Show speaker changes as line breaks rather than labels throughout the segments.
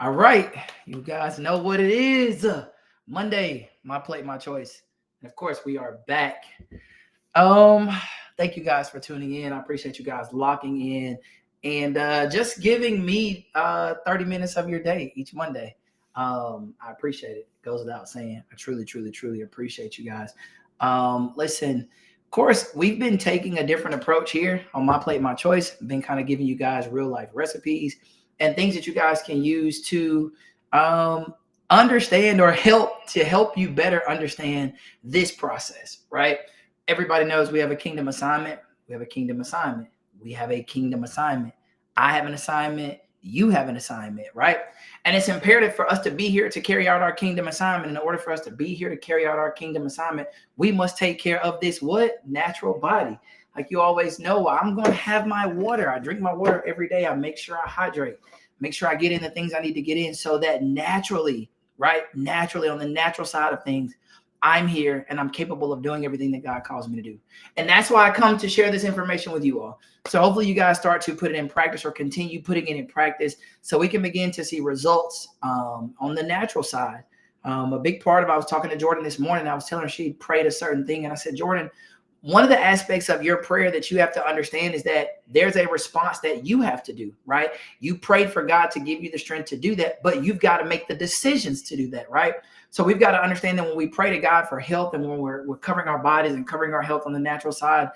All right, you guys know what it is. Monday, my plate, my choice. And of course, we are back. Um, Thank you guys for tuning in. I appreciate you guys locking in and just giving me 30 minutes of your day each Monday. I appreciate it. It goes without saying. I truly, truly, truly appreciate you guys. Listen, of course, we've been taking a different approach here on My Plate, My Choice. Been kind of giving you guys real life recipes and things that you guys can use to um, understand or help you better understand this process, right? Everybody knows we have a kingdom assignment. We have a kingdom assignment. We have a kingdom assignment. I have an assignment. You have an assignment, right? And it's imperative for us to be here to carry out our kingdom assignment. In order for us to be here to carry out our kingdom assignment, we must take care of this what? Natural body. Like you always know, I'm going to have my water. I drink my water every day. I make sure I hydrate. Make sure I get in the things I need to get in so that naturally, right? Naturally, on the natural side of things, I'm here and I'm capable of doing everything that God calls me to do. And that's why I come to share this information with you all. So hopefully you guys start to put it in practice or continue putting it in practice so we can begin to see results on the natural side. A big part of, I was talking to Jordan this morning. I was telling her she prayed a certain thing. And I said, Jordan, one of the aspects of your prayer that you have to understand is that there's a response that you have to do, right? You prayed for God to give you the strength to do that, but you've got to make the decisions to do that, right? So we've got to understand that when we pray to God for health and when we're covering our bodies and covering our health on the natural side,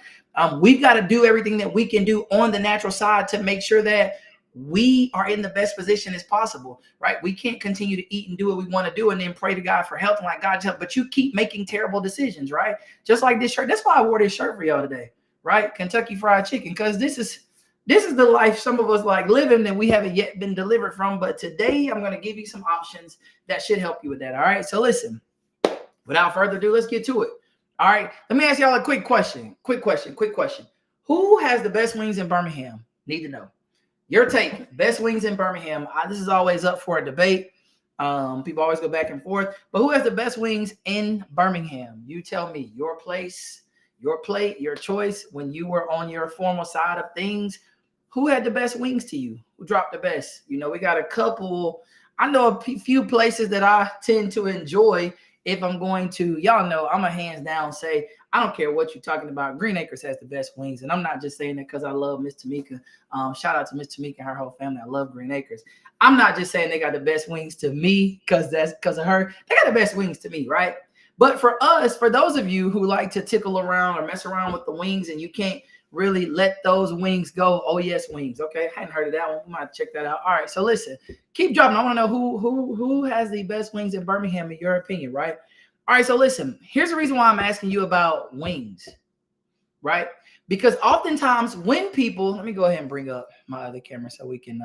we've got to do everything that we can do on the natural side to make sure that we are in the best position as possible, right? We can't continue to eat and do what we want to do and then pray to God for health and like God help, but you keep making terrible decisions, right? Just like this shirt. That's why I wore this shirt for y'all today, right? Kentucky Fried Chicken, because this is the life some of us like living that we haven't yet been delivered from. But today I'm going to give you some options that should help you with that. All right. So listen, without further ado, let's get to it. All right. Let me ask y'all a quick question. Quick question. Who has the best wings in Birmingham? Need to know. Your take, best wings in Birmingham. This is always up for a debate. People always go back and forth. But who has the best wings in Birmingham? You tell me. Your place, your plate, your choice. When you were on your formal side of things, who had the best wings to you? Who dropped the best? You know, we got a couple. I know a few places that I tend to enjoy if I'm going to. Y'all know I'm a hands down say, I don't care what you're talking about. Green Acres has the best wings. And I'm not just saying that because I love Miss Tamika. Shout out to Miss Tamika and her whole family. I love Green Acres. I'm not just saying they got the best wings to me because that's because of her. They got the best wings to me, right? But for us, for those of you who like to tickle around or mess around with the wings and you can't really let those wings go. Oh, yes, wings. Okay, I hadn't heard of that one. We might check that out. All right, so listen. Keep dropping. I want to know who has the best wings in Birmingham in your opinion, right? All right, so listen, here's the reason why I'm asking you about wings, right? Because oftentimes when people, let me go ahead and bring up my other camera so we can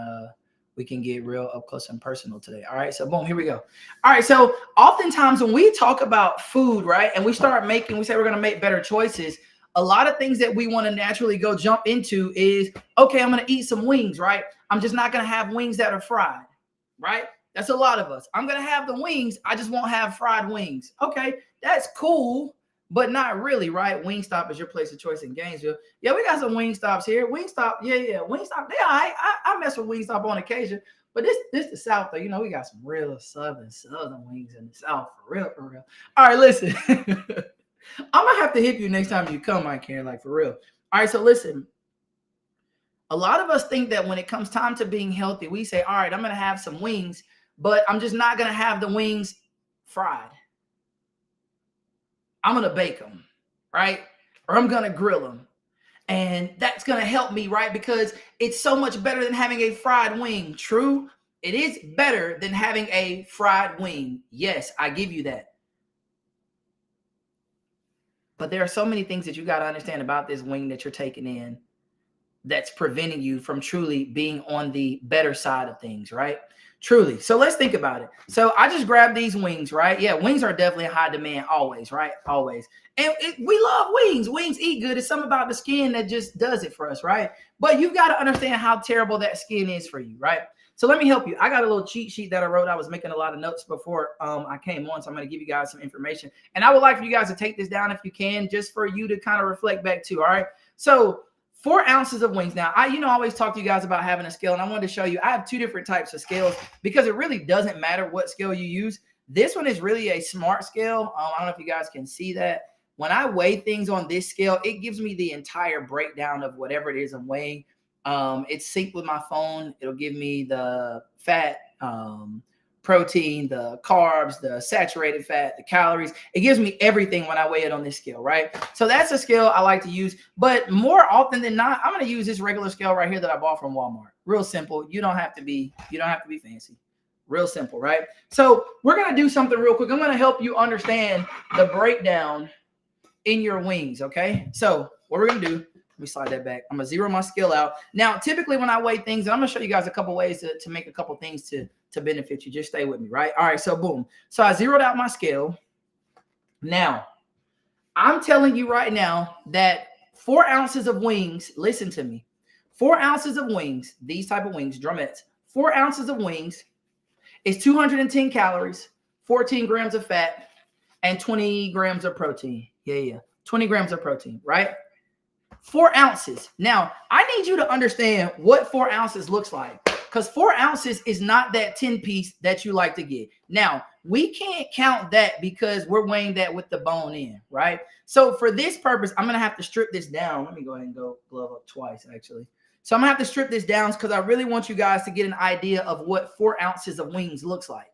get real up close and personal today. All right, so boom, here we go. All right, so oftentimes when we talk about food, right, and we say we're going to make better choices, a lot of things that we want to naturally go jump into is, okay, I'm going to eat some wings, right? I'm just not going to have wings that are fried, right? That's a lot of us. I'm going to have the wings. I just won't have fried wings. Okay, that's cool, but not really, right? Wingstop is your place of choice in Gainesville. Yeah, we got some Wingstops here. Wingstop, yeah. Wingstop, yeah, I mess with Wingstop on occasion. But this the South, though. You know, we got some real southern wings in the South, for real. All right, listen. I'm going to have to hit you next time you come, Mike Karen, like for real. All right, so listen. A lot of us think that when it comes time to being healthy, we say, all right, I'm going to have some wings, but I'm just not going to have the wings fried. I'm going to bake them, right? Or I'm going to grill them. And that's going to help me, right? Because it's so much better than having a fried wing. True, it is better than having a fried wing. Yes, I give you that. But there are so many things that you got to understand about this wing that you're taking in that's preventing you from truly being on the better side of things, right? Truly. So let's think about it. So I just grabbed these wings, right? Yeah, wings are definitely in high demand always, right? Always. And we love wings. Wings eat good. It's something about the skin that just does it for us, right? But you've got to understand how terrible that skin is for you, right? So let me help you. I got a little cheat sheet that I wrote. I was making a lot of notes before I came on, so I'm going to give you guys some information. And I would like for you guys to take this down if you can, just for you to kind of reflect back to, all right? So 4 ounces of wings. Now, I always talk to you guys about having a scale, and I wanted to show you I have 2 different types of scales because it really doesn't matter what scale you use. This one is really a smart scale. I don't know if you guys can see that. When I weigh things on this scale, it gives me the entire breakdown of whatever it is I'm weighing. It's synced with my phone. It'll give me the fat, protein, the carbs, the saturated fat, the calories. It gives me everything when I weigh it on this scale, right? So that's a scale I like to use. But more often than not, I'm going to use this regular scale right here that I bought from Walmart. Real simple. You don't have to be fancy. Real simple, right? So we're going to do something real quick. I'm going to help you understand the breakdown in your wings, okay? So what we're going to do, let me slide that back. I'm going to zero my scale out. Now, typically when I weigh things, and I'm going to show you guys a couple ways to make a couple things to benefit you. Just stay with me, right? All right, so boom. So I zeroed out my scale. Now, I'm telling you right now that 4 ounces of wings, listen to me, 4 ounces of wings, these type of wings, drumettes, 4 ounces of wings is 210 calories, 14 grams of fat, and 20 grams of protein. Yeah. 20 grams of protein, right? 4 ounces. Now, I need you to understand what 4 ounces looks like, because 4 ounces is not that 10 piece that you like to get. Now, we can't count that because we're weighing that with the bone in, right? So for this purpose, I'm going to have to strip this down. Let me go ahead and go glove up twice, actually. So I'm going to have to strip this down because I really want you guys to get an idea of what 4 ounces of wings looks like.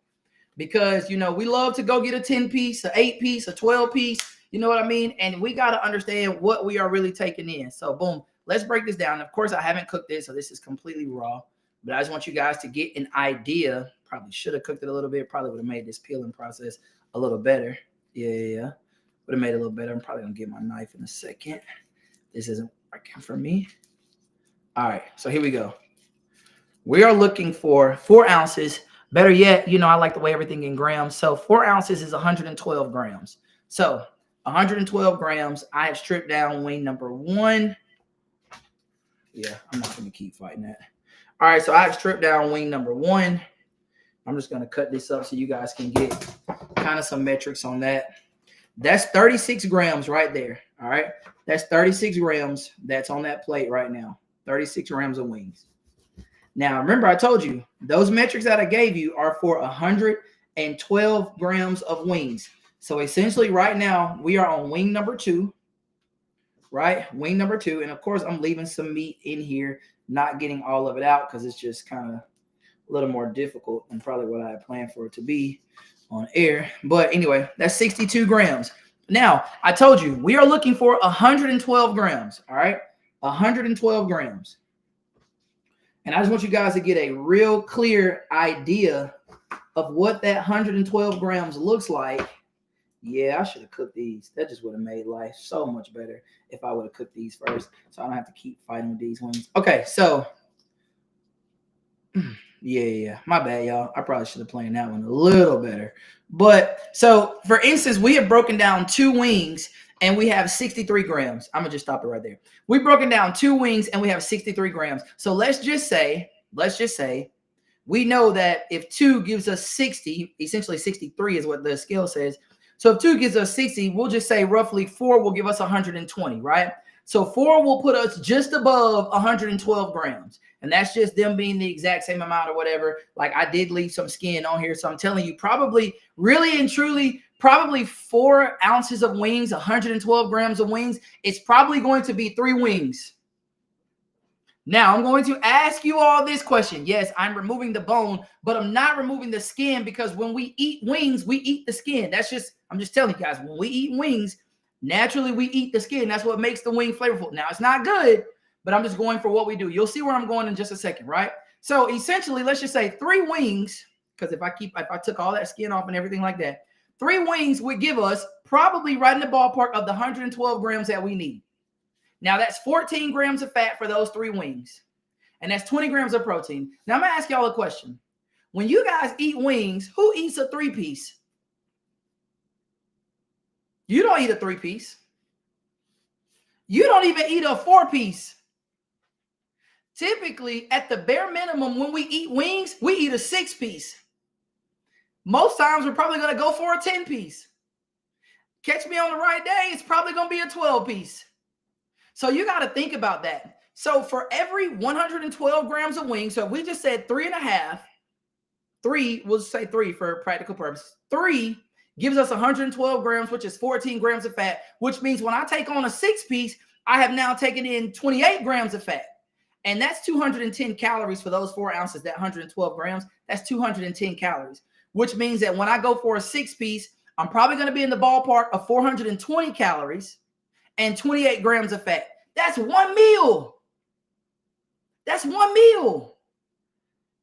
Because, we love to go get a 10 piece, an 8 piece, a 12 piece. You know what I mean? And we got to understand what we are really taking in. So boom, let's break this down. Of course, I haven't cooked this, so this is completely raw. But I just want you guys to get an idea. Probably should have cooked it a little bit. Probably would have made this peeling process a little better. Yeah. Would have made it a little better. I'm probably going to get my knife in a second. This isn't working for me. All right, so here we go. We are looking for 4 ounces. Better yet, I like to weigh everything in grams. So 4 ounces is 112 grams. So 112 grams. I have stripped down wing number 1. Yeah, I'm not going to keep fighting that. All right, so I've stripped down wing number 1. I'm just going to cut this up so you guys can get kind of some metrics on that. That's 36 grams right there. All right, that's 36 grams that's on that plate right now. 36 grams of wings. Now, remember, I told you, those metrics that I gave you are for 112 grams of wings. So essentially right now, we are on wing number 2, right? Wing number 2. And of course, I'm leaving some meat in here, not getting all of it out because it's just kind of a little more difficult than probably what I had planned for it to be on air. But anyway, that's 62 grams. Now, I told you, we are looking for 112 grams, all right? 112 grams. And I just want you guys to get a real clear idea of what that 112 grams looks like. Yeah, I should have cooked these. That just would have made life so much better if I would have cooked these first. So I don't have to keep fighting with these ones. Okay, so yeah. My bad, y'all. I probably should have planned that one a little better. But so, for instance, we have broken down 2 wings and we have 63 grams. I'm going to just stop it right there. We've broken down 2 wings and we have 63 grams. So let's just say we know that if 2 gives us 60, essentially 63 is what the scale says. So if 2 gives us 60, we'll just say roughly 4 will give us 120, right? So 4 will put us just above 112 grams. And that's just them being the exact same amount or whatever. Like I did leave some skin on here. So I'm telling you, probably really and truly, probably 4 ounces of wings, 112 grams of wings. It's probably going to be 3 wings. Now I'm going to ask you all this question. Yes, I'm removing the bone, but I'm not removing the skin because when we eat wings, we eat the skin. I'm just telling you guys, when we eat wings, naturally we eat the skin. That's what makes the wing flavorful. Now it's not good, but I'm just going for what we do. You'll see where I'm going in just a second, right? So essentially, let's just say 3 wings, because if I took all that skin off and everything like that, 3 wings would give us probably right in the ballpark of the 112 grams that we need. Now that's 14 grams of fat for those 3 wings. And that's 20 grams of protein. Now I'm going to ask y'all a question. When you guys eat wings, who eats a 3-piece? You don't eat a 3-piece. You don't even eat a 4-piece. Typically, at the bare minimum, when we eat wings, we eat a 6-piece. Most times, we're probably going to go for a 10-piece. Catch me on the right day, it's probably going to be a 12-piece. So you got to think about that. So for every 112 grams of wings, so if we just said 3.5, 3, we'll say 3 for practical purposes. 3 gives us 112 grams, which is 14 grams of fat, which means when I take on a 6-piece, I have now taken in 28 grams of fat. And that's 210 calories for those 4 ounces, that 112 grams. That's 210 calories, which means that when I go for a 6-piece, I'm probably going to be in the ballpark of 420 calories and 28 grams of fat. That's one meal. That's one meal.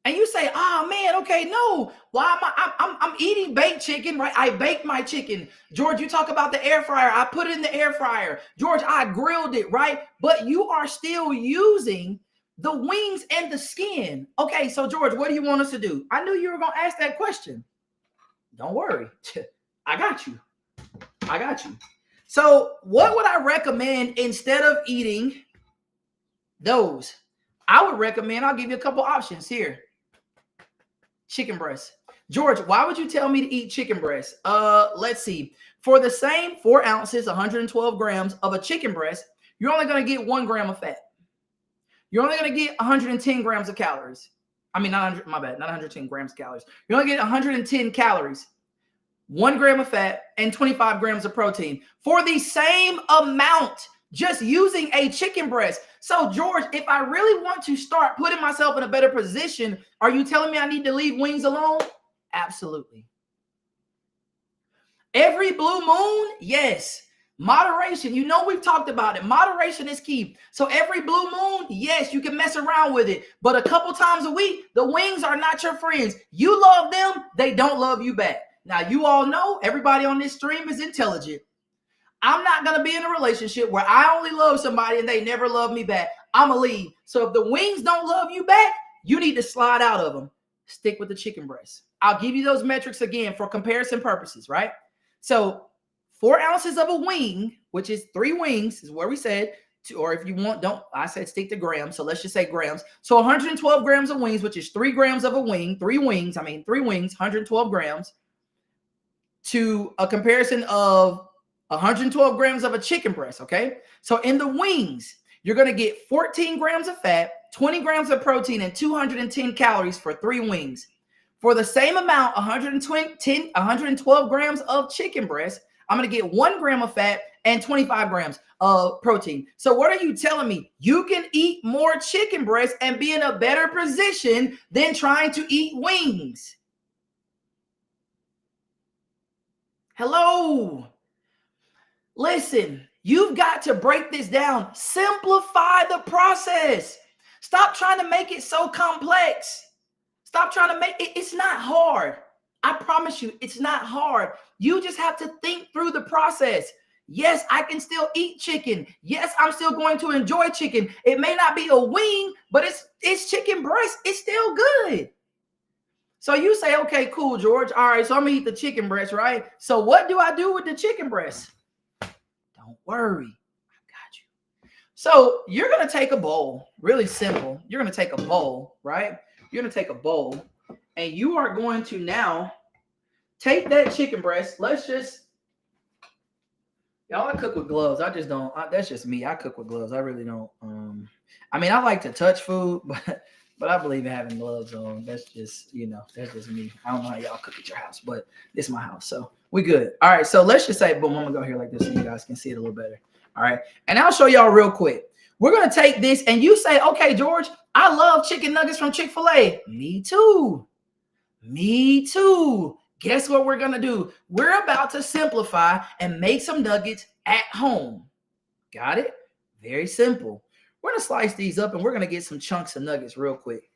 And you say, oh man, okay, no. Why am I'm eating baked chicken, right? I baked my chicken. George, you talk about the air fryer. I put it in the air fryer. George, I grilled it, right? But you are still using the wings and the skin. Okay, so George, what do you want us to do? I knew you were gonna ask that question. Don't worry. I got you. I got you. So what would I recommend instead of eating those? I would recommend, I'll give you a couple options here. Chicken breast. George, why would you tell me to eat chicken breast? Let's see. For the same 4 ounces, 112 grams of a chicken breast, you're only going to get 1 gram of fat. You're only going to get 110 grams of calories. I mean, not 100, my bad, not 110 grams of calories. You're only getting 110 calories, 1 gram of fat, and 25 grams of protein for the same amount, just using a chicken breast. So, George, if I really want to start putting myself in a better position, are you telling me I need to leave wings alone? Absolutely. Every blue moon, yes. Moderation, you know we've talked about it. Moderation is key. So every blue moon, yes, you can mess around with it. But a couple times a week, the wings are not your friends. You love them, they don't love you back. Now, you all know everybody on this stream is intelligent. I'm not going to be in a relationship where I only love somebody and they never love me back. I'm going to leave. So if the wings don't love you back, you need to slide out of them. Stick with the chicken breast. I'll give you those metrics again for comparison purposes, right? So 4 ounces of a wing, which is 3 wings, is where we said, or if you want, I said stick to grams. So let's just say grams. So 112 grams of wings, which is 3 grams of a wing, 3 wings, 112 grams, to a comparison of 112 grams of a chicken breast, okay? So in the wings, you're going to get 14 grams of fat, 20 grams of protein, and 210 calories for 3 wings. For the same amount, 112 grams of chicken breast, I'm going to get 1 gram of fat and 25 grams of protein. So what are you telling me? You can eat more chicken breast and be in a better position than trying to eat wings. Hello? Listen, you've got to break this down. Simplify the process. Stop trying to make it so complex. Stop trying to make it. It's not hard. I promise you, it's not hard. You just have to think through the process. Yes, I can still eat chicken. Yes, I'm still going to enjoy chicken. It may not be a wing, but it's chicken breast. It's still good. So you say, okay, cool, George. All right, so I'm going to eat the chicken breast, right? So what do I do with the chicken breast? Don't worry. I got you. So you're going to take a bowl. Really simple. You're going to take a bowl, right? You're going to take a bowl, and you are going to now take that chicken breast. Let's just, y'all, I cook with gloves. I just don't. That's just me. I cook with gloves. I really don't. I mean, I like to touch food, but I believe in having gloves on. That's just, that's just me. I don't know how y'all cook at your house, but this is my house. So we good. All right. So let's just say, boom, I'm going to go here like this so you guys can see it a little better. All right. And I'll show y'all real quick. We're going to take this and you say, okay, George, I love chicken nuggets from Chick-fil-A. Me too. Me too. Guess what we're going to do? We're about to simplify and make some nuggets at home. Got it? Very simple. We're going to slice these up and we're going to get some chunks of nuggets real quick.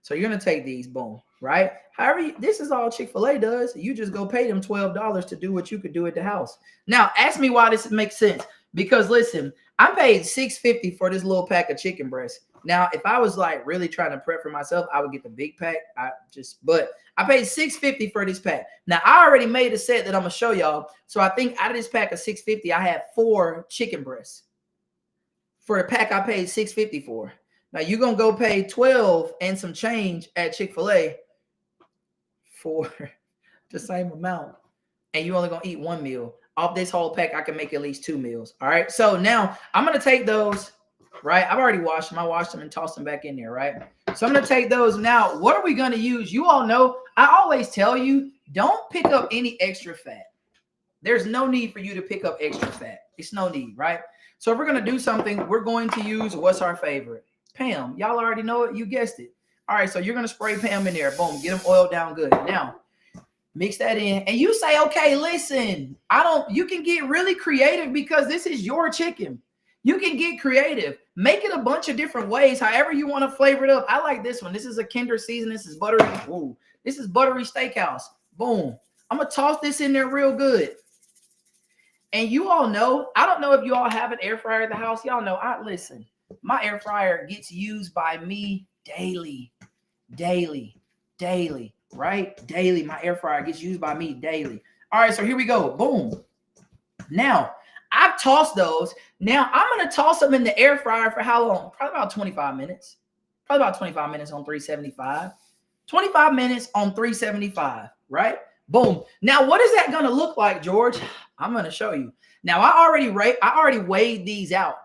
So you're going to take these, boom, right? However, this is all Chick-fil-A does. You just go pay them $12 to do what you could do at the house. Now, ask me why this makes sense. Because listen, I paid $6.50 for this little pack of chicken breast. Now, if I was like really trying to prep for myself, I would get the big pack. But I paid $6.50 for this pack. Now, I already made a set that I'm going to show y'all. So I think out of this pack of $6.50, I had 4 chicken breasts. For a pack I paid $6.50 for. Now you're gonna go pay $12 and some change at Chick-fil-A for the same amount, and you're only gonna eat 1 meal. Off this whole pack, I can make at least 2 meals. All right. So now I'm gonna take those right? I've already washed them. I washed them and tossed them back in there, right? So I'm going to take those. Now, what are we going to use? You all know, I always tell you, don't pick up any extra fat. There's no need for you to pick up extra fat. It's no need, right? So if we're going to do something, we're going to use, what's our favorite? Pam. Y'all already know it. You guessed it. All right, so you're going to spray Pam in there. Boom, get them oiled down good. Now, mix that in. And you say, okay, listen, you can get really creative because this is your chicken. You can get creative. Make it a bunch of different ways, however you want to flavor it up. I like this one. This is a Kinder season. This is buttery. Ooh, this is buttery steakhouse. Boom. I'm going to toss this in there real good. And you all know, I don't know if you all have an air fryer at the house. Y'all know, listen, my air fryer gets used by me daily, right? Daily. My air fryer gets used by me daily. All right, so here we go. Boom. Now, I've tossed those. Now, I'm going to toss them in the air fryer for how long? Probably about 25 minutes. Probably about 25 minutes on 375. 25 minutes on 375, right? Boom. Now, what is that going to look like, George? I'm going to show you. Now, I already weighed these out.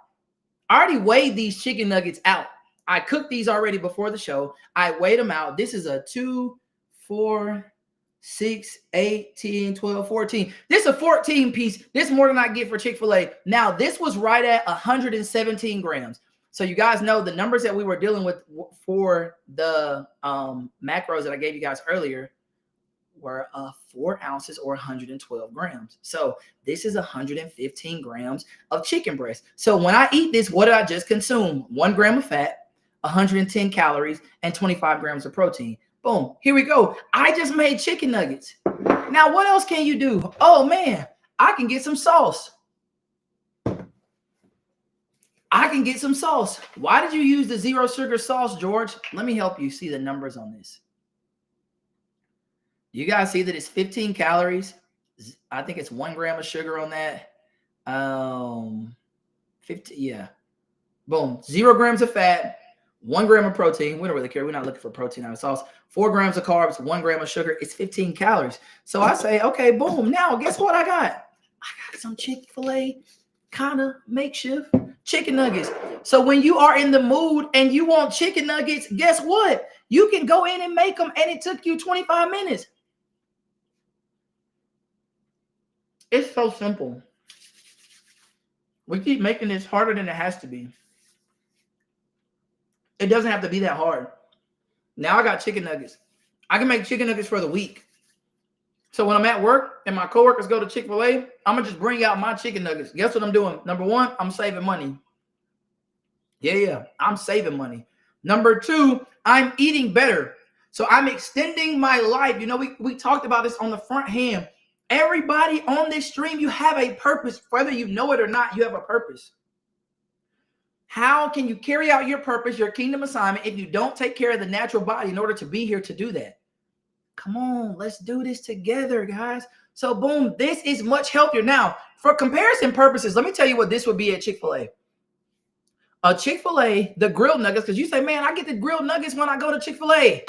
I already weighed these chicken nuggets out. I cooked these already before the show. I weighed them out. This is a 2, 4, 6, 8, 10, 12, 14. This is a 14 piece. This is more than I get for Chick-fil-A. Now, this was right at 117 grams. So you guys know the numbers that we were dealing with for the macros that I gave you guys earlier were 4 ounces or 112 grams. So this is 115 grams of chicken breast. So when I eat this, what did I just consume? 1 gram of fat, 110 calories, and 25 grams of protein. Boom. Here we go. I just made chicken nuggets. Now, what else can you do? Oh, man, I can get some sauce. I can get some sauce. Why did you use the 0 sugar sauce, George? Let me help you see the numbers on this. You guys see that it's 15 calories. I think it's 1 gram of sugar on that. 50, yeah. Boom. 0 grams of fat, 1 gram of protein. We don't really care. We're not looking for protein out of sauce. 4 grams of carbs, 1 gram of sugar. It's 15 calories. So I say, okay, boom. Now, guess what I got? I got some Chick-fil-A kind of makeshift chicken nuggets. So when you are in the mood and you want chicken nuggets, guess what? You can go in and make them, and it took you 25 minutes. It's so simple. We keep making this harder than it has to be. It doesn't have to be that hard. Now I got chicken nuggets. I can make chicken nuggets for the week. So when I'm at work and my coworkers go to Chick-fil-A, I'm going to just bring out my chicken nuggets. Guess what I'm doing? Number 1, I'm saving money. Yeah, I'm saving money. Number 2, I'm eating better. So I'm extending my life. You know, we talked about this on the front hand. Everybody on this stream, you have a purpose. Whether you know it or not, you have a purpose. How can you carry out your purpose, your kingdom assignment, if you don't take care of the natural body in order to be here to do that? Come on, let's do this together, guys. So boom, this is much healthier. Now, for comparison purposes, let me tell you what this would be at Chick-fil-A. A Chick-fil-A, the grilled nuggets, because you say, man, I get the grilled nuggets when I go to Chick-fil-A.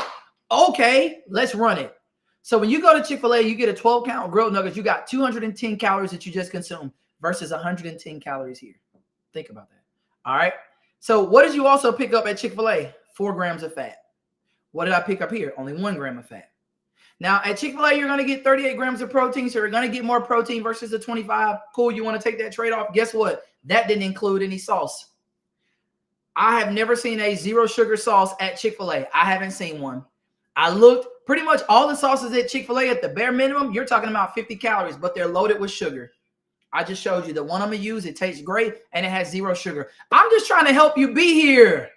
Okay, let's run it. So when you go to Chick-fil-A, you get a 12-count grilled nuggets. You got 210 calories that you just consumed versus 110 calories here. Think about that. All right. So what did you also pick up at Chick-fil-A? 4 grams of fat. What did I pick up here? Only 1 gram of fat. Now at Chick-fil-A, you're going to get 38 grams of protein. So you're going to get more protein versus the 25. Cool. You want to take that trade-off? Guess what? That didn't include any sauce. I have never seen a 0 sugar sauce at Chick-fil-A. I haven't seen one. I looked. Pretty much all the sauces at Chick-fil-A at the bare minimum, you're talking about 50 calories, but they're loaded with sugar. I just showed you the one I'm going to use. It tastes great, and it has 0 sugar. I'm just trying to help you be here.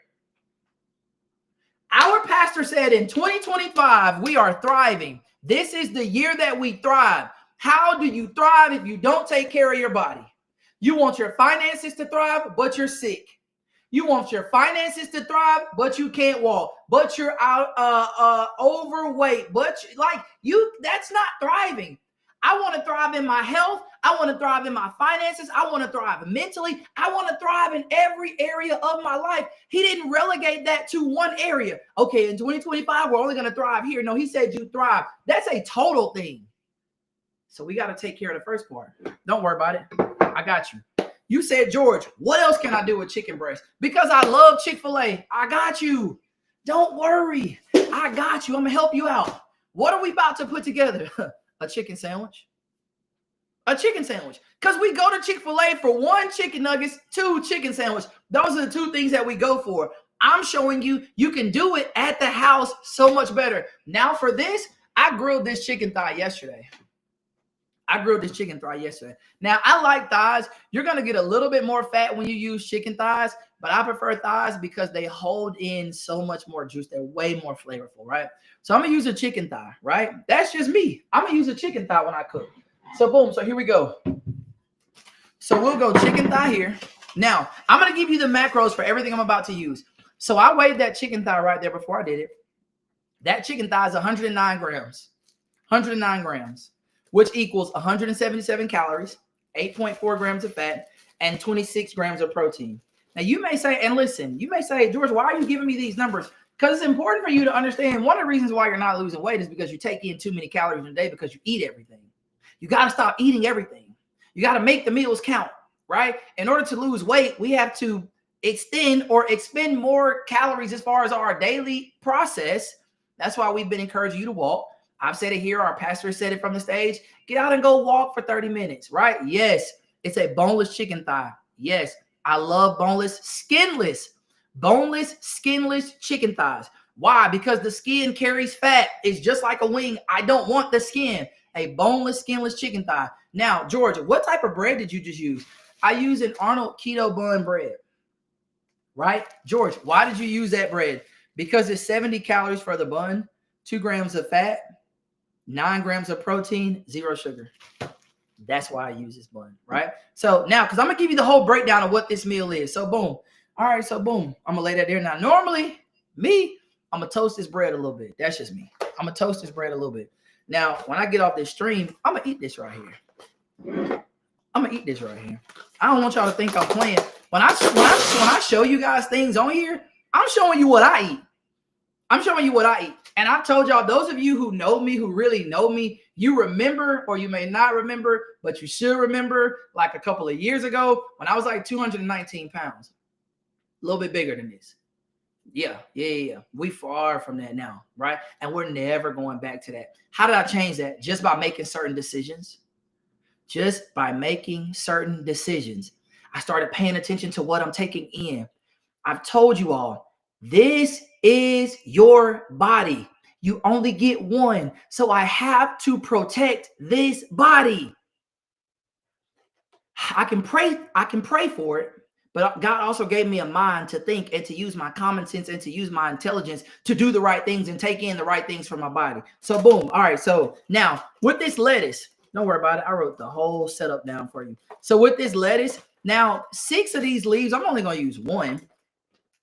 Our pastor said in 2025, we are thriving. This is the year that we thrive. How do you thrive if you don't take care of your body? You want your finances to thrive, but you're sick. You want your finances to thrive, but you can't walk, but you're out overweight, but that's not thriving. I want to thrive in my health. I want to thrive in my finances. I want to thrive mentally. I want to thrive in every area of my life. He didn't relegate that to one area. Okay, in 2025, we're only going to thrive here. No, he said you thrive. That's a total thing. So we got to take care of the first part. Don't worry about it. I got you. You said, George, what else can I do with chicken breast? Because I love Chick-fil-A. I got you. Don't worry. I got you. I'm going to help you out. What are we about to put together? A chicken sandwich. A chicken sandwich. Because we go to Chick-fil-A for 1 chicken nuggets, 2 chicken sandwich. Those are the 2 things that we go for. I'm showing you, you can do it at the house so much better. Now for this, I grilled this chicken thigh yesterday. Now, I like thighs. You're going to get a little bit more fat when you use chicken thighs, but I prefer thighs because they hold in so much more juice. They're way more flavorful, right? So I'm going to use a chicken thigh, right? That's just me. I'm going to use a chicken thigh when I cook. So boom, so here we go. So we'll go chicken thigh here. Now, I'm going to give you the macros for everything I'm about to use. So I weighed that chicken thigh right there before I did it. That chicken thigh is 109 grams. 109 grams, which equals 177 calories, 8.4 grams of fat, and 26 grams of protein. Now, you may say, and listen, you may say, George, why are you giving me these numbers? Because it's important for you to understand one of the reasons why you're not losing weight is because you take in too many calories in a day because you eat everything. You got to stop eating everything. You got to make the meals count, right? In order to lose weight, we have to extend or expend more calories as far as our daily process. That's why we've been encouraging you to walk. I've said it here. Our pastor said it from the stage. Get out and go walk for 30 minutes, right? Yes, it's a boneless chicken thigh. Yes, I love boneless, skinless chicken thighs. Why? Because the skin carries fat. It's just like a wing. I don't want the skin. A boneless, skinless chicken thigh. Now, George, what type of bread did you just use? I use an Arnold keto bun bread, right? George, why did you use that bread? Because it's 70 calories for the bun, 2 grams of fat, 9 grams of protein, 0 sugar. That's why I use this bun, right? So now, because I'm going to give you the whole breakdown of what this meal is. So boom. All right, so boom. I'm going to lay that there. Now, normally, I'm going to toast this bread a little bit. That's just me. I'm going to toast this bread a little bit. Now, when I get off this stream, I'm going to eat this right here. I don't want y'all to think I'm playing. When I show you guys things on here, I'm showing you what I eat. And I told y'all, those of you who know me, who really know me, you remember, or you may not remember, but you should remember, like a couple of years ago when I was like 219 pounds. A little bit bigger than this. Yeah. We far from that now, right? And we're never going back to that. How did I change that? Just by making certain decisions. I started paying attention to what I'm taking in. I've told you all, this is your body. You only get one. So I have to protect this body. I can pray for it. But God also gave me a mind to think and to use my common sense and to use my intelligence to do the right things and take in the right things for my body. So boom. All right. So now with this lettuce, don't worry about it. I wrote the whole setup down for you. So with this lettuce, now 6 of these leaves, I'm only going to use 1,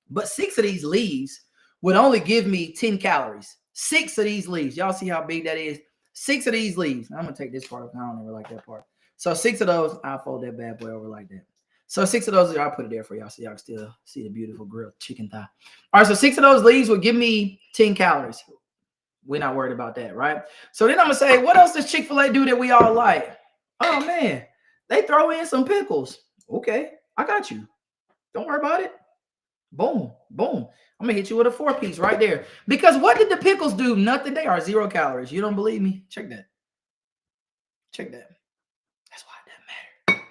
but 6 of these leaves would only give me 10 calories. 6 of these leaves. Y'all see how big that is? 6 of these leaves. I'm going to take this part off. I don't ever like that part. So 6 of those, I'll fold that bad boy over like that. So 6 of those, I'll put it there for y'all so y'all can still see the beautiful grilled chicken thigh. All right, so 6 of those leaves would give me 10 calories. We're not worried about that, right? So then I'm going to say, what else does Chick-fil-A do that we all like? Oh, man, they throw in some pickles. Okay, I got you. Don't worry about it. Boom, boom. I'm going to hit you with a 4-piece right there. Because what did the pickles do? Nothing. They are 0 calories. You don't believe me? Check that. That's why it doesn't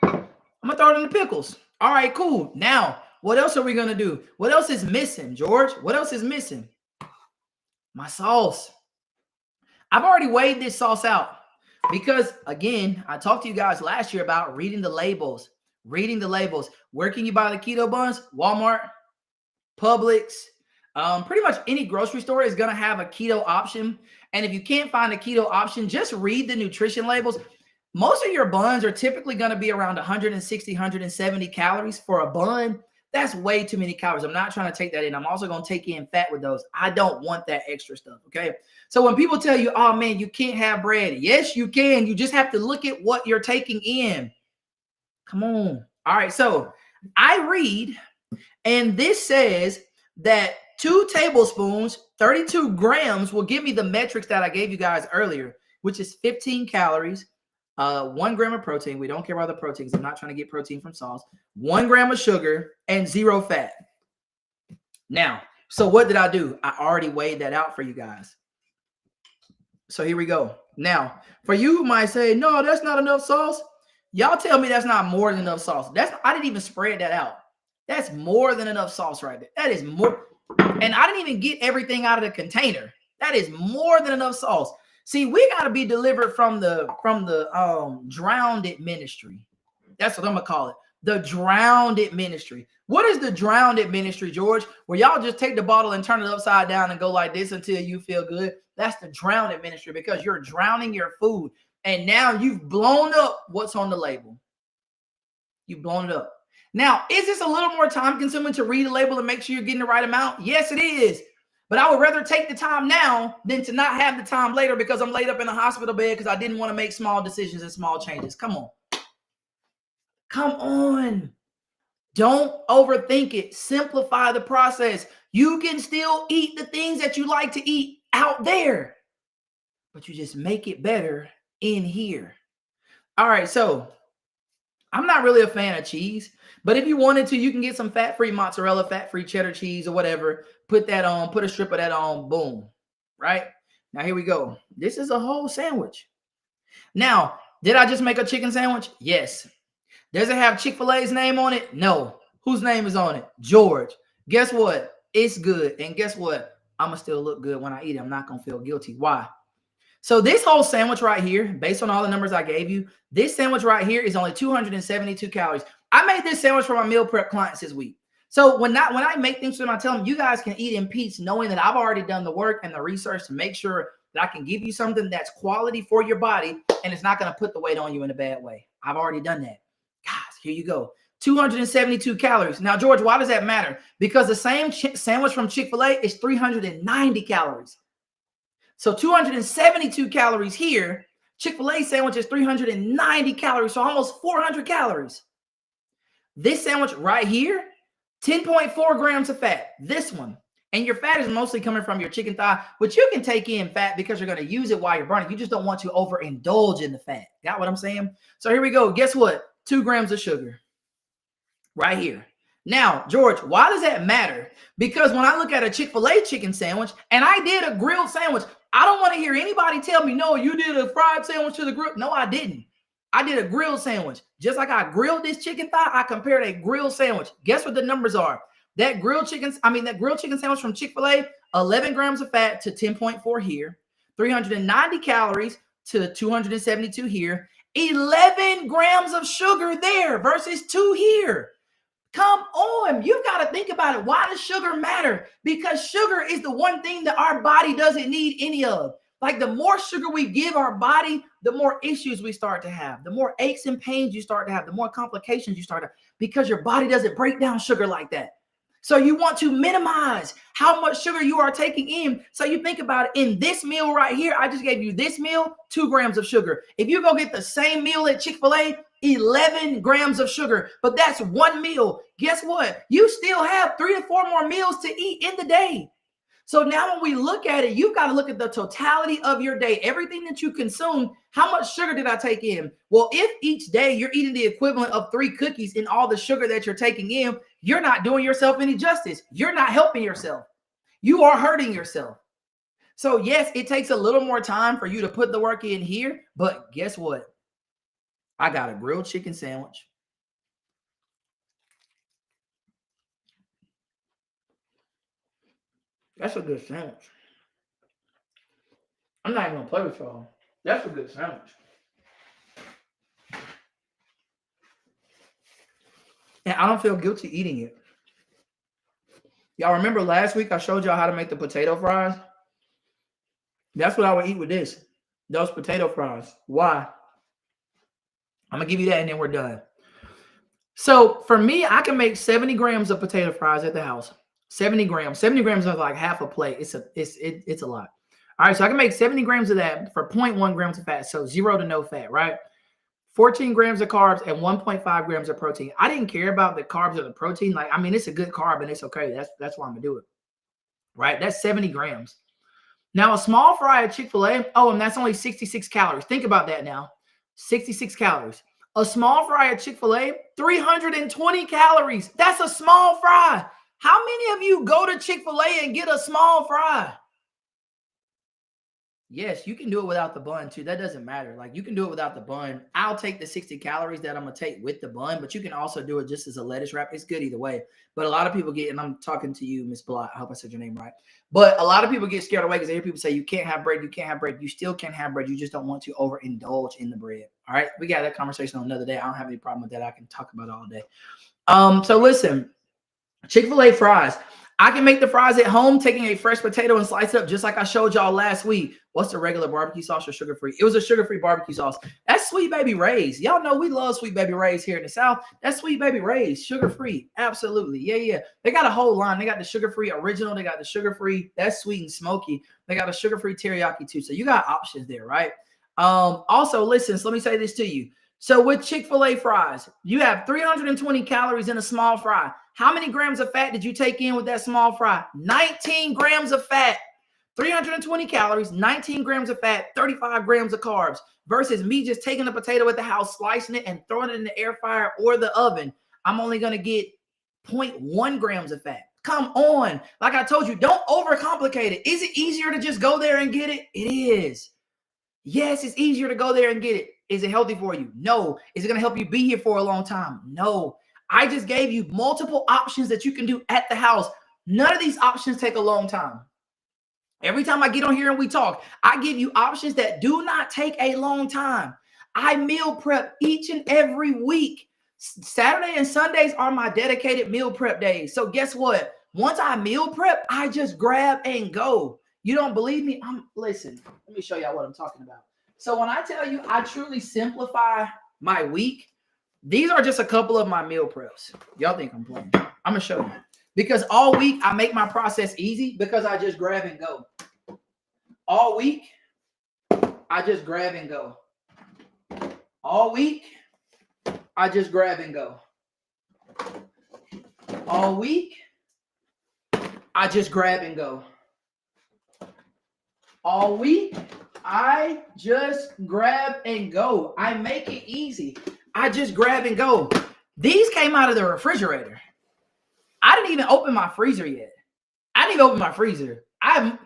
matter. I'm going to throw it in the pickles. All right, cool. Now, what else are we going to do? What else is missing, George? What else is missing? My sauce. I've already weighed this sauce out because, again, I talked to you guys last year about reading the labels. Where can you buy the keto buns? Walmart, Publix, pretty much any grocery store is going to have a keto option. And if you can't find a keto option, just read the nutrition labels. Most of your buns are typically going to be around 160, 170 calories for a bun. That's way too many calories. I'm not trying to take that in. I'm also going to take in fat with those. I don't want that extra stuff, okay? So when people tell you, oh, man, you can't have bread. Yes, you can. You just have to look at what you're taking in. Come on. All right, so I read, and this says that 2 tablespoons, 32 grams will give me the metrics that I gave you guys earlier, which is 15 calories, 1 gram of protein. We don't care about the proteins. I'm not trying to get protein from sauce. 1 gram of sugar and 0 fat. Now, so what did I do? I already weighed that out for you guys. So here we go. Now, for you who might say, no, that's not enough sauce. Y'all tell me that's not more than enough sauce. I didn't even spread that out. That's more than enough sauce right there. That is more. And I didn't even get everything out of the container. That is more than enough sauce. See, we got to be delivered from the drowned ministry. That's what I'm going to call it. The drowned ministry. What is the drowned ministry, George? Where y'all just take the bottle and turn it upside down and go like this until you feel good. That's the drowned ministry, because you're drowning your food. And now you've blown up what's on the label. You've blown it up. Now, is this a little more time consuming to read the label and make sure you're getting the right amount? Yes, it is. But I would rather take the time now than to not have the time later because I'm laid up in a hospital bed because I didn't want to make small decisions and small changes. Come on. Come on. Don't overthink it. Simplify the process. You can still eat the things that you like to eat out there, but you just make it better in here. All right, so I'm not really a fan of cheese, but if you wanted to, you can get some fat-free mozzarella, fat-free cheddar cheese or whatever. Put that on, put a strip of that on, boom, right? Now, here we go. This is a whole sandwich. Now, did I just make a chicken sandwich? Yes. Does it have Chick-fil-A's name on it? No. Whose name is on it? George. Guess what? It's good. And guess what? I'm going to still look good when I eat it. I'm not going to feel guilty. Why? So this whole sandwich right here, based on all the numbers I gave you, this sandwich right here is only 272 calories. I made this sandwich for my meal prep clients this week. So when I make things for them, I tell them you guys can eat in peace, knowing that I've already done the work and the research to make sure that I can give you something that's quality for your body and it's not going to put the weight on you in a bad way. I've already done that. Guys, here you go. 272 calories. Now, George, why does that matter? Because the same sandwich from Chick-fil-A is 390 calories. So 272 calories here. Chick-fil-A sandwich is 390 calories, so almost 400 calories. This sandwich right here, 10.4 grams of fat. This one. And your fat is mostly coming from your chicken thigh, which you can take in fat because you're going to use it while you're burning. You just don't want to overindulge in the fat. Got what I'm saying? So here we go. Guess what? 2 grams of sugar. Right here. Now, George, why does that matter? Because when I look at a Chick-fil-A chicken sandwich, and I did a grilled sandwich, I don't want to hear anybody tell me, no, you did a fried sandwich to the grill. No, I didn't. I did a grilled sandwich. Just like I grilled this chicken thigh, I compared a grilled sandwich. Guess what the numbers are? That grilled chicken sandwich from Chick-fil-A, 11 grams of fat to 10.4 here, 390 calories to 272 here, 11 grams of sugar there versus 2 here. Come on, you've got to think about it. Why does sugar matter? Because sugar is the one thing that our body doesn't need any of. Like the more sugar we give our body, the more issues we start to have, the more aches and pains you start to have, the more complications you start to have, because your body doesn't break down sugar like that. So you want to minimize how much sugar you are taking in. So you think about it, in this meal right here, I just gave you this meal, 2 grams of sugar. If you go get the same meal at Chick-fil-A, 11 grams of sugar, but that's one meal. Guess what? You still have 3 to 4 more meals to eat in the day. So now when we look at it, you've got to look at the totality of your day. Everything that you consume, how much sugar did I take in? Well, if each day you're eating the equivalent of 3 cookies in all the sugar that you're taking in, you're not doing yourself any justice. You're not helping yourself. You are hurting yourself. So yes, it takes a little more time for you to put the work in here, but guess what? I got a grilled chicken sandwich. That's a good sandwich. I'm not even going to play with y'all. That's a good sandwich. And I don't feel guilty eating it. Y'all remember last week I showed y'all how to make the potato fries? That's what I would eat with this. Those potato fries. Why? I'm going to give you that and then we're done. So for me, I can make 70 grams of potato fries at the house. 70 grams. 70 grams is like half a plate. It's a lot. All right, so I can make 70 grams of that for 0.1 grams of fat. So 0 to no fat, right? 14 grams of carbs and 1.5 grams of protein. I didn't care about the carbs or the protein. Like, I mean, it's a good carb and it's okay. That's why I'm gonna do it. Right? That's 70 grams. Now, a small fry at Chick-fil-A, oh, and that's only 66 calories. Think about that now. 66 calories. A small fry at Chick-fil-A, 320 calories. That's a small fry. How many of you go to Chick-fil-A and get a small fry? Yes, you can do it without the bun too. That doesn't matter. Like, you can do it without the bun. I'll take the 60 calories that I'm gonna take with the bun, but you can also do it just as a lettuce wrap. It's good either way. But a lot of people get, and I'm talking to you, Miss Blott. I hope I said your name right. But a lot of people get scared away because they hear people say you can't have bread, you can't have bread. You still can have bread. You just don't want to overindulge in the bread. All right. We got that conversation on another day. I don't have any problem with that. I can talk about it all day. So listen. Chick-fil-A fries. I can make the fries at home, taking a fresh potato and slice it up just like I showed y'all last week. What's the regular barbecue sauce or sugar-free? It was a sugar-free barbecue sauce. That's Sweet Baby Ray's. Y'all know we love Sweet Baby Ray's here in the South. That's Sweet Baby Ray's, sugar-free. Absolutely. Yeah. They got a whole line. They got the sugar-free original. They got the sugar-free. That's sweet and smoky. They got a sugar-free teriyaki too. So you got options there, right? Also, listen, so let me say this to you. So with Chick-fil-A fries, you have 320 calories in a small fry. How many grams of fat did you take in with that small fry? 19 grams of fat. 320 calories, 19 grams of fat, 35 grams of carbs, versus me just taking a potato at the house, slicing it, and throwing it in the air fryer or the oven. I'm only going to get 0.1 grams of fat. Come on. Like I told you, don't overcomplicate it. Is it easier to just go there and get it? It is. Yes, it's easier to go there and get it. Is it healthy for you? No. Is it going to help you be here for a long time? No. I just gave you multiple options that you can do at the house. None of these options take a long time. Every time I get on here and we talk, I give you options that do not take a long time. I meal prep each and every week. Saturday and Sundays are my dedicated meal prep days. So guess what? Once I meal prep, I just grab and go. You don't believe me? Listen, let me show y'all what I'm talking about. So when I tell you I truly simplify my week, these are just a couple of my meal preps. Y'all think I'm playing? I'm going to show you. Because all week, I make my process easy because I just grab and go. All week, I just grab and go. All week, I just grab and go. All week, I just grab and go. All week, I just grab and go. I make it easy. I just grab and go. These came out of the refrigerator. I didn't even open my freezer yet. I didn't even open my freezer. I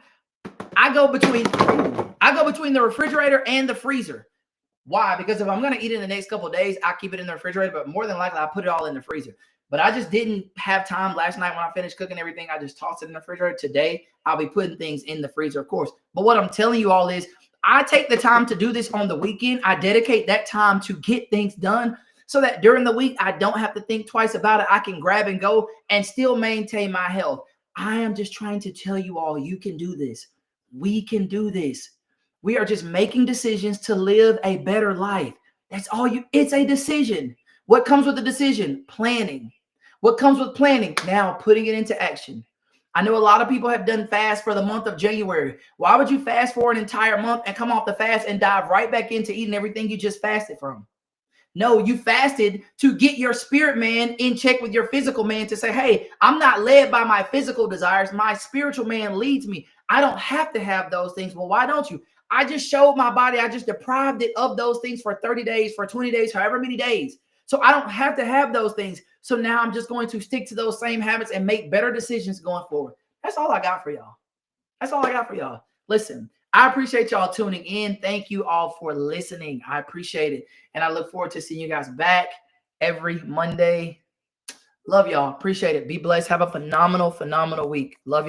go between the refrigerator and the freezer. Why? Because if I'm going to eat it in the next couple of days, I keep it in the refrigerator, but more than likely I put it all in the freezer. But I just didn't have time last night when I finished cooking everything. I just tossed it in the refrigerator. Today, I'll be putting things in the freezer, of course. But what I'm telling you all is I take the time to do this on the weekend. I dedicate that time to get things done so that during the week, I don't have to think twice about it. I can grab and go and still maintain my health. I am just trying to tell you all, you can do this. We can do this. We are just making decisions to live a better life. That's all it's a decision. What comes with the decision? Planning. What comes with planning? Now putting it into action. I know a lot of people have done fast for the month of January. Why would you fast for an entire month and come off the fast and dive right back into eating everything you just fasted from? No, you fasted to get your spirit man in check with your physical man to say, hey, I'm not led by my physical desires. My spiritual man leads me. I don't have to have those things. Well, why don't you? I just showed my body. I just deprived it of those things for 30 days, for 20 days, however many days. So I don't have to have those things. So now I'm just going to stick to those same habits and make better decisions going forward. That's all I got for y'all. That's all I got for y'all. Listen, I appreciate y'all tuning in. Thank you all for listening. I appreciate it. And I look forward to seeing you guys back every Monday. Love y'all. Appreciate it. Be blessed. Have a phenomenal week. Love you.